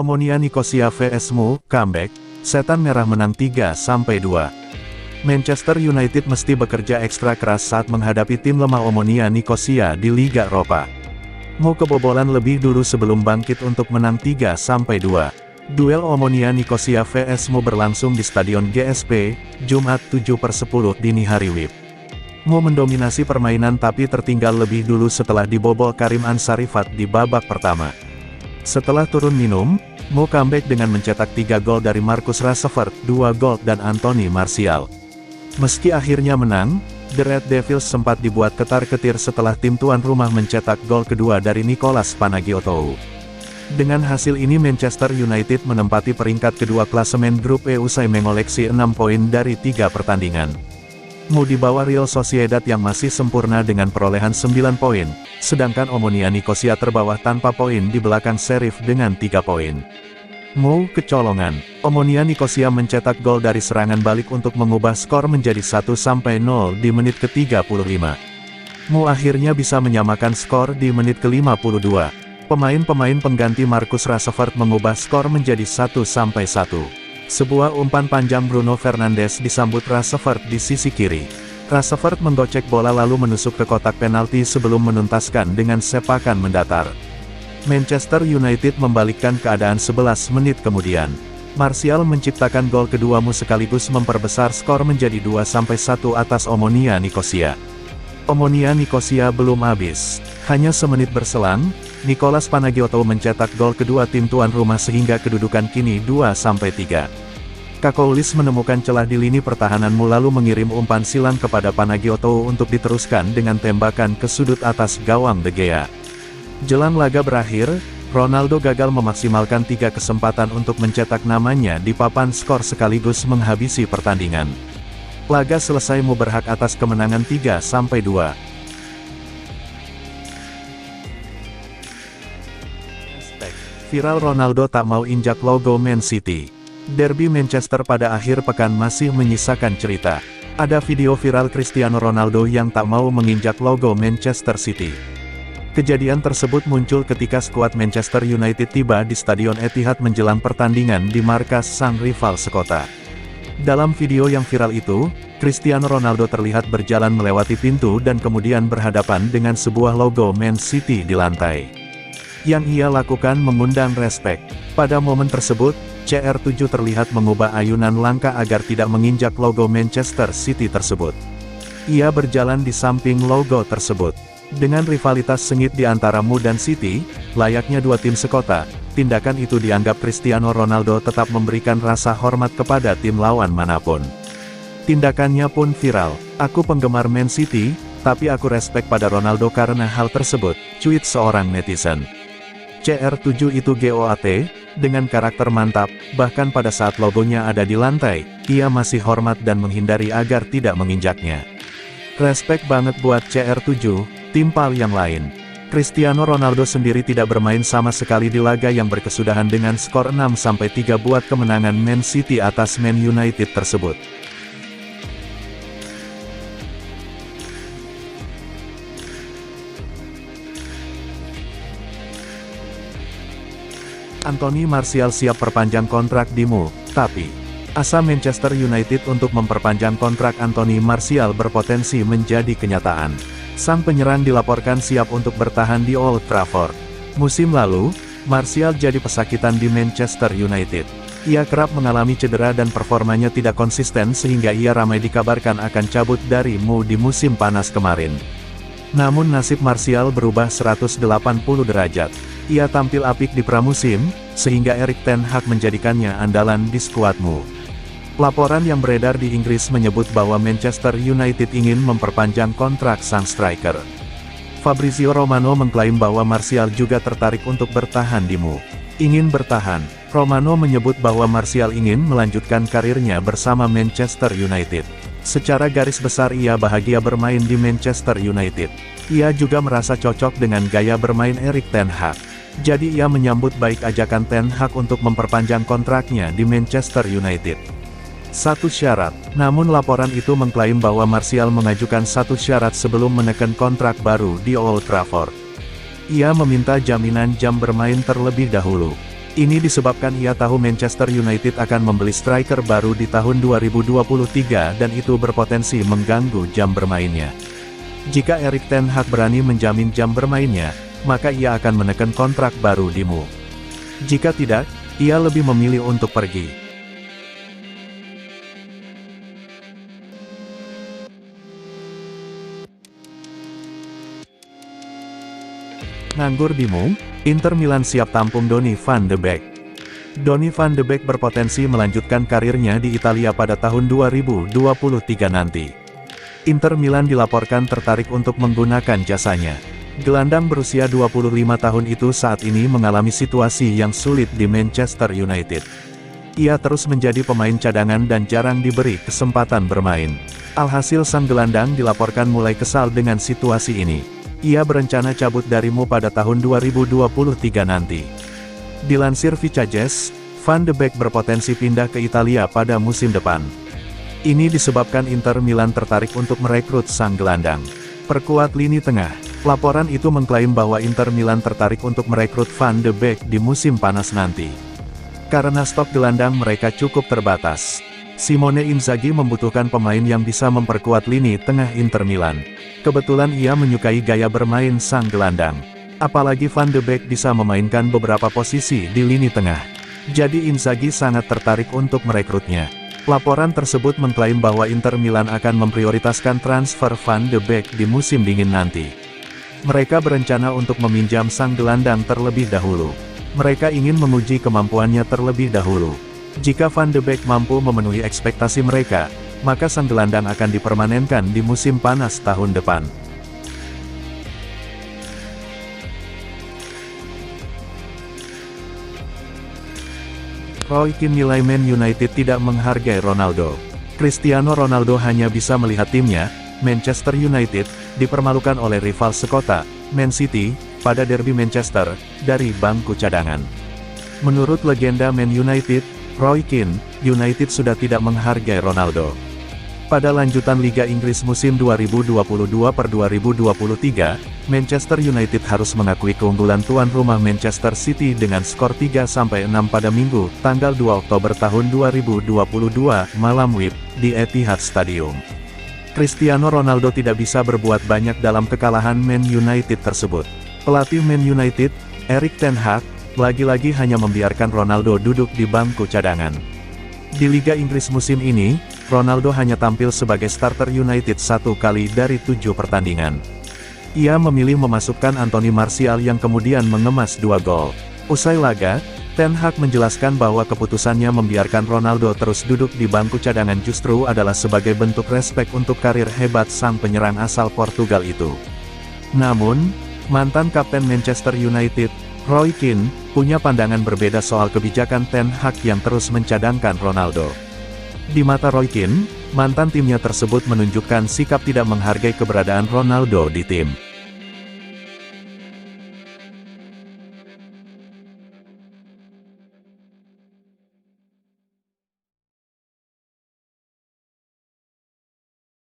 Omonia Nicosia vs Mu, comeback, Setan Merah menang 3-2. Manchester United mesti bekerja ekstra keras saat menghadapi tim lemah Omonia Nicosia di Liga Eropa. Mu kebobolan lebih dulu sebelum bangkit untuk menang 3-2. Duel Omonia Nicosia vs Mu berlangsung di Stadion GSP, Jumat 7/10 dini hari WIB. Mu mendominasi permainan tapi tertinggal lebih dulu setelah dibobol Karim Ansarifat di babak pertama. Setelah turun minum, Mu comeback dengan mencetak 3 gol dari Marcus Rashford, 2 gol dan Anthony Martial. Meski akhirnya menang, The Red Devils sempat dibuat ketar-ketir setelah tim tuan rumah mencetak gol kedua dari Nicolas Panagiottou. Dengan hasil ini Manchester United menempati peringkat kedua klasemen grup E usai mengoleksi 6 poin dari 3 pertandingan. Mu di bawah Real Sociedad yang masih sempurna dengan perolehan 9 poin, sedangkan Omonia Nicosia terbawah tanpa poin di belakang Sheriff dengan 3 poin. Mu kecolongan. Omonia Nicosia mencetak gol dari serangan balik untuk mengubah skor menjadi 1-0 di menit ke-35. Mu akhirnya bisa menyamakan skor di menit ke-52. Pemain-pemain pengganti Marcus Rashford mengubah skor menjadi 1-1. Sebuah umpan panjang Bruno Fernandes disambut Rashford di sisi kiri. Rashford menggocek bola lalu menusuk ke kotak penalti sebelum menuntaskan dengan sepakan mendatar. Manchester United membalikkan keadaan 11 menit kemudian. Martial menciptakan gol keduamu sekaligus memperbesar skor menjadi 2-1 atas Omonia Nicosia. Omonia Nicosia belum habis. Hanya semenit berselang, Nicolas Panagiottou mencetak gol kedua tim tuan rumah sehingga kedudukan kini 2-3. Kakoulis menemukan celah di lini pertahanan Mu lalu mengirim umpan silang kepada Panagiottou untuk diteruskan dengan tembakan ke sudut atas gawang De Gea. Jelang laga berakhir, Ronaldo gagal memaksimalkan 3 kesempatan untuk mencetak namanya di papan skor sekaligus menghabisi pertandingan. Laga selesai Mu berhak atas kemenangan 3-2. Viral Ronaldo tak mau injak logo Man City. Derby Manchester pada akhir pekan masih menyisakan cerita. Ada video viral Cristiano Ronaldo yang tak mau menginjak logo Manchester City. Kejadian tersebut muncul ketika skuad Manchester United tiba di Stadion Etihad menjelang pertandingan di markas sang rival sekota. Dalam video yang viral itu, Cristiano Ronaldo terlihat berjalan melewati pintu dan kemudian berhadapan dengan sebuah logo Man City di lantai. Yang ia lakukan mengundang respek. Pada momen tersebut, CR7 terlihat mengubah ayunan langkah agar tidak menginjak logo Manchester City tersebut. Ia berjalan di samping logo tersebut. Dengan rivalitas sengit di antara Mu dan City, layaknya dua tim sekota, tindakan itu dianggap Cristiano Ronaldo tetap memberikan rasa hormat kepada tim lawan manapun. Tindakannya pun viral. "Aku penggemar Man City, tapi aku respek pada Ronaldo karena hal tersebut," cuit seorang netizen. CR7 itu GOAT, dengan karakter mantap, bahkan pada saat logonya ada di lantai, ia masih hormat dan menghindari agar tidak menginjaknya. Respek banget buat CR7, timpal yang lain. Cristiano Ronaldo sendiri tidak bermain sama sekali di laga yang berkesudahan dengan skor 6-3 buat kemenangan Man City atas Man United tersebut. Anthony Martial siap perpanjang kontrak di Mu, tapi asa Manchester United untuk memperpanjang kontrak Anthony Martial berpotensi menjadi kenyataan. Sang penyerang dilaporkan siap untuk bertahan di Old Trafford. Musim lalu, Martial jadi pesakitan di Manchester United. Ia kerap mengalami cedera dan performanya tidak konsisten sehingga ia ramai dikabarkan akan cabut dari Mu di musim panas kemarin. Namun nasib Martial berubah 180 derajat. Ia tampil apik di pramusim, sehingga Erik ten Hag menjadikannya andalan di skuad Mu. Laporan yang beredar di Inggris menyebut bahwa Manchester United ingin memperpanjang kontrak sang striker. Fabrizio Romano mengklaim bahwa Martial juga tertarik untuk bertahan di Mu. Ingin bertahan, Romano menyebut bahwa Martial ingin melanjutkan karirnya bersama Manchester United. Secara garis besar ia bahagia bermain di Manchester United. Ia juga merasa cocok dengan gaya bermain Erik ten Hag. Jadi ia menyambut baik ajakan ten Hag untuk memperpanjang kontraknya di Manchester United. Satu syarat, namun laporan itu mengklaim bahwa Martial mengajukan satu syarat sebelum menekan kontrak baru di Old Trafford. Ia meminta jaminan jam bermain terlebih dahulu. Ini disebabkan ia tahu Manchester United akan membeli striker baru di tahun 2023 dan itu berpotensi mengganggu jam bermainnya. Jika Erik ten Hag berani menjamin jam bermainnya, maka ia akan menekan kontrak baru di MU. Jika tidak, ia lebih memilih untuk pergi. Nganggur bingung? Inter Milan siap tampung Donny van de Beek. Donny van de Beek berpotensi melanjutkan karirnya di Italia pada tahun 2023 nanti. Inter Milan dilaporkan tertarik untuk menggunakan jasanya. Gelandang berusia 25 tahun itu saat ini mengalami situasi yang sulit di Manchester United. Ia terus menjadi pemain cadangan dan jarang diberi kesempatan bermain. Alhasil sang gelandang dilaporkan mulai kesal dengan situasi ini. Ia berencana cabut dari MU pada tahun 2023 nanti. Dilansir Vicajes, Van de Beek berpotensi pindah ke Italia pada musim depan. Ini disebabkan Inter Milan tertarik untuk merekrut sang gelandang. Perkuat lini tengah. Laporan itu mengklaim bahwa Inter Milan tertarik untuk merekrut Van de Beek di musim panas nanti. Karena stok gelandang mereka cukup terbatas. Simone Inzaghi membutuhkan pemain yang bisa memperkuat lini tengah Inter Milan. Kebetulan ia menyukai gaya bermain sang gelandang. Apalagi Van de Beek bisa memainkan beberapa posisi di lini tengah. Jadi Inzaghi sangat tertarik untuk merekrutnya. Laporan tersebut mengklaim bahwa Inter Milan akan memprioritaskan transfer Van de Beek di musim dingin nanti. Mereka berencana untuk meminjam sang gelandang terlebih dahulu. Mereka ingin menguji kemampuannya terlebih dahulu. Jika Van de Beek mampu memenuhi ekspektasi mereka, maka sang gelandang akan dipermanenkan di musim panas tahun depan. Roy Keane nilai Man United tidak menghargai Ronaldo. Cristiano Ronaldo hanya bisa melihat timnya, Manchester United, dipermalukan oleh rival sekota, Man City, pada derby Manchester, dari bangku cadangan. Menurut legenda Man United, Roy Keane, United sudah tidak menghargai Ronaldo. Pada lanjutan Liga Inggris musim 2022-2023, Manchester United harus mengakui keunggulan tuan rumah Manchester City dengan skor 3-6 pada Minggu, tanggal 2 Oktober tahun 2022, malam WIB, di Etihad Stadium. Cristiano Ronaldo tidak bisa berbuat banyak dalam kekalahan Man United tersebut. Pelatih Man United, Erik ten Hag, lagi-lagi hanya membiarkan Ronaldo duduk di bangku cadangan. Di Liga Inggris musim ini, Ronaldo hanya tampil sebagai starter United 1 kali dari 7 pertandingan. Ia memilih memasukkan Anthony Martial yang kemudian mengemas 2 gol. Usai laga, Ten Hag menjelaskan bahwa keputusannya membiarkan Ronaldo terus duduk di bangku cadangan justru adalah sebagai bentuk respek untuk karir hebat sang penyerang asal Portugal itu. Namun, mantan kapten Manchester United, Roy Keane, punya pandangan berbeda soal kebijakan Ten Hag yang terus mencadangkan Ronaldo. Di mata Roy Keane, mantan timnya tersebut menunjukkan sikap tidak menghargai keberadaan Ronaldo di tim.